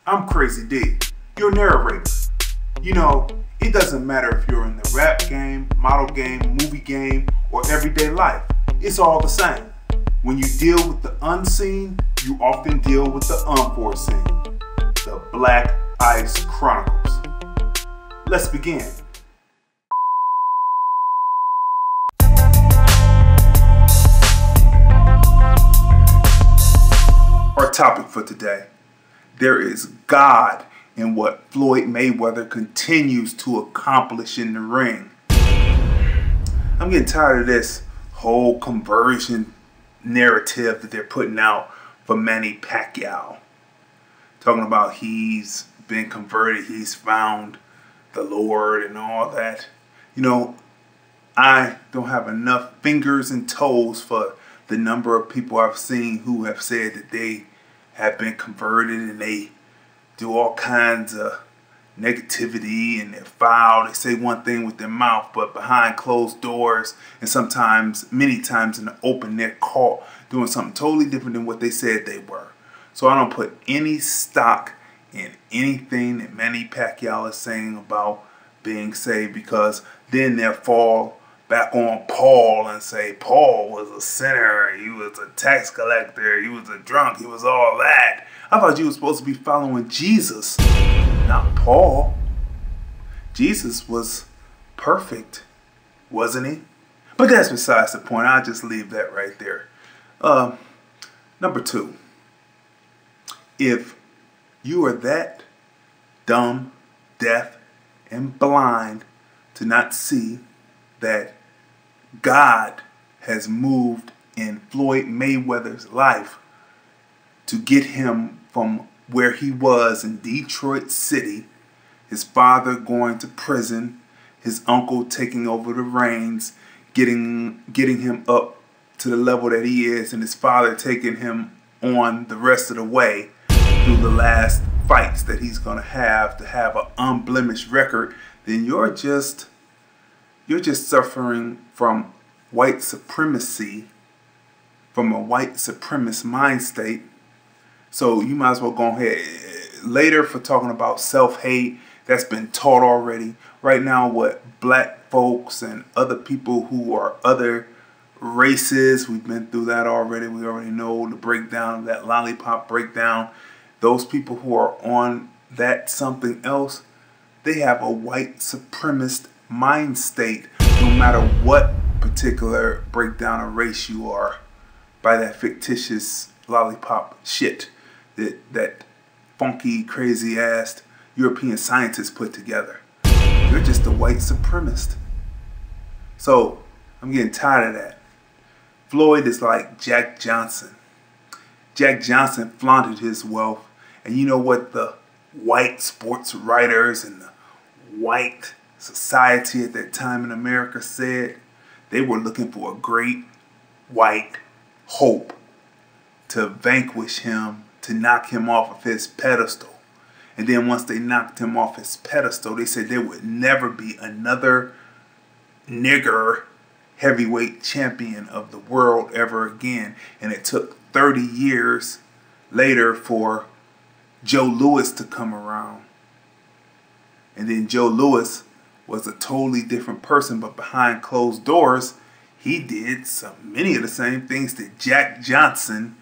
I'm Crazy D, your narrator. You know, it doesn't matter if you're in the rap game, model game, movie game, or everyday life. It's all the same. When you deal with the unseen, you often deal with the unforeseen. The Black Ice Chronicles. Let's begin. Our topic for today: there is God in what Floyd Mayweather continues to accomplish in the ring. I'm getting tired of this whole conversion narrative that they're putting out for Manny Pacquiao. Talking about he's been converted, he's found the Lord and all that. You know, I don't have enough fingers and toes for the number of people I've seen who have said that they have been converted and they do all kinds of negativity and they're foul. They say one thing with their mouth, but behind closed doors and sometimes, many times in the open, they're caught doing something totally different than what they said they were. So I don't put any stock in anything that Manny Pacquiao is saying about being saved, because then they'll fall back on Paul and say Paul was a sinner, he was a tax collector, he was a drunk, he was all that. I thought you were supposed to be following Jesus, not Paul. Jesus was perfect, wasn't he? But that's besides the point. I'll just leave that right there. Number two, if you are that dumb, deaf, and blind to not see that God has moved in Floyd Mayweather's life to get him from where he was in Detroit City, his father going to prison, his uncle taking over the reins, getting him up to the level that he is, and his father taking him on the rest of the way through the last fights that he's going to have an unblemished record, then you're just suffering from white supremacy, from a white supremacist mind state. So you might as well go ahead. Later, for talking about self-hate, that's been taught already. Right now, what black folks and other people who are other races, we've been through that already. We already know the breakdown of that lollipop breakdown. Those people who are on that something else, they have a white supremacist mind state, no matter what particular breakdown of race you are, by that fictitious lollipop shit that funky, crazy ass European scientists put together. You're just a white supremacist. So I'm getting tired of that. Floyd is like Jack Johnson. Jack Johnson flaunted his wealth, and you know what the white sports writers and the white society at that time in America said? They were looking for a great white hope to vanquish him, to knock him off of his pedestal. And then once they knocked him off his pedestal, they said there would never be another nigger heavyweight champion of the world ever again. And it took 30 years later for Joe Louis to come around. And then Joe Louis was a totally different person, but behind closed doors, he did many of the same things that Jack Johnson,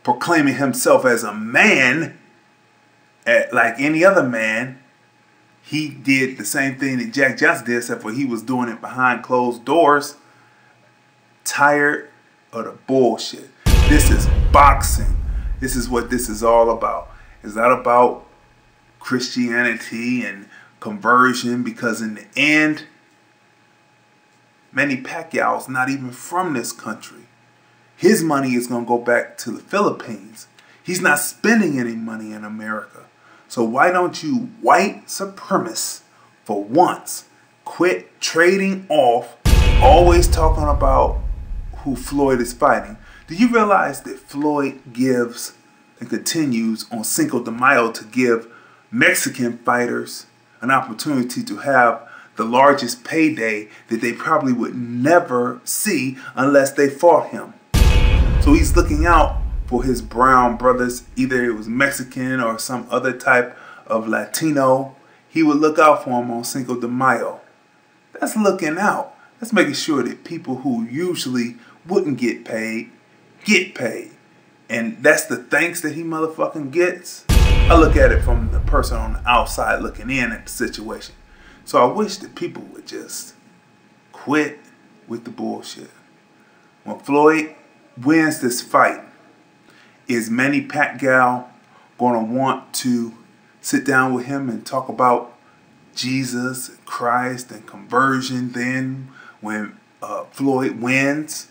proclaiming himself as a man, like any other man, he did the same thing that Jack Johnson did, except for he was doing it behind closed doors. Tired of the bullshit. This is boxing. This is what this is all about. It's not about Christianity and conversion, because in the end, Manny Pacquiao's not even from this country. His money is going to go back to the Philippines. He's not spending any money in America. So why don't you white supremacists, for once, quit trading off, always talking about who Floyd is fighting? Do you realize that Floyd gives and continues on Cinco de Mayo to give Mexican fighters an opportunity to have the largest payday that they probably would never see unless they fought him? So he's looking out for his brown brothers, either it was Mexican or some other type of Latino. He would look out for them on Cinco de Mayo. That's looking out. That's making sure that people who usually wouldn't get paid. And that's the thanks that he motherfucking gets. I look at it from the person on the outside looking in at the situation. So I wish that people would just quit with the bullshit. When Floyd wins this fight, is Manny Pacquiao going to want to sit down with him and talk about Jesus and Christ and conversion then when Floyd wins?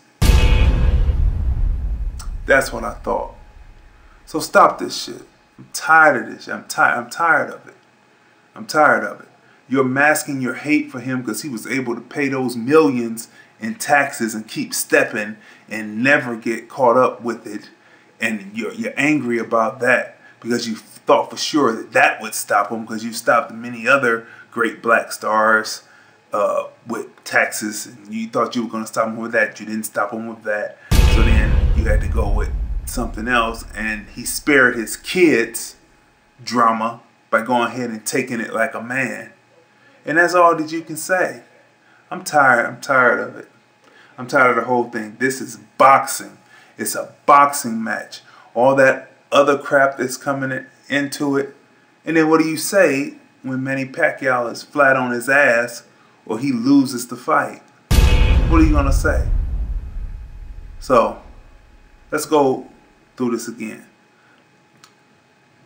That's what I thought. So stop this shit. I'm tired of this shit. I'm tired of it. I'm tired of it. You're masking your hate for him because he was able to pay those millions in taxes and keep stepping and never get caught up with it. And you're angry about that because you thought for sure that that would stop him because you stopped many other great black stars with taxes. And you thought you were going to stop him with that. You didn't stop him with that. So then you had to go with something else. And he spared his kids drama by going ahead and taking it like a man. And that's all that you can say. I'm tired. I'm tired of it. I'm tired of the whole thing. This is boxing. It's a boxing match. All that other crap that's coming into it. And then what do you say when Manny Pacquiao is flat on his ass or he loses the fight? What are you going to say? So, let's go through this again.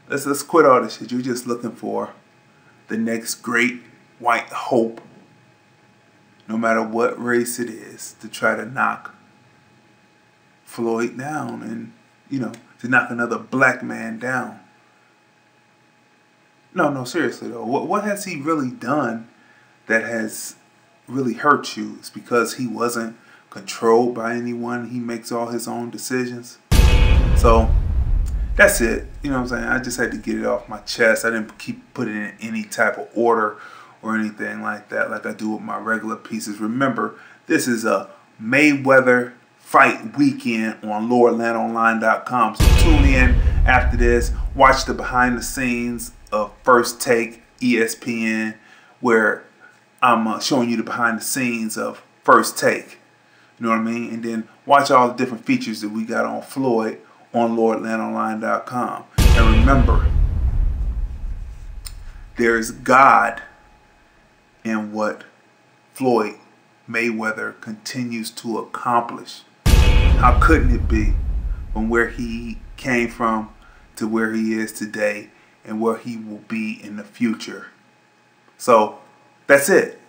Let's quit all this shit. You're just looking for the next great white hope, no matter what race it is, to try to knock Floyd down and, to knock another black man down. No, seriously though. What has he really done that has really hurt you? It's because he wasn't controlled by anyone. He makes all his own decisions. So that's it. You know what I'm saying? I just had to get it off my chest. I didn't keep putting it in any type of order or anything like that like I do with my regular pieces. Remember, this is a Mayweather fight weekend on LordlandOnline.com. So tune in after this. Watch the behind the scenes of First Take ESPN, where I'm showing you the behind the scenes of First Take. You know what I mean? And then watch all the different features that we got on Floyd on LordlandOnline.com. And remember, there is God in what Floyd Mayweather continues to accomplish. How couldn't it be from where he came from to where he is today and where he will be in the future? So that's it.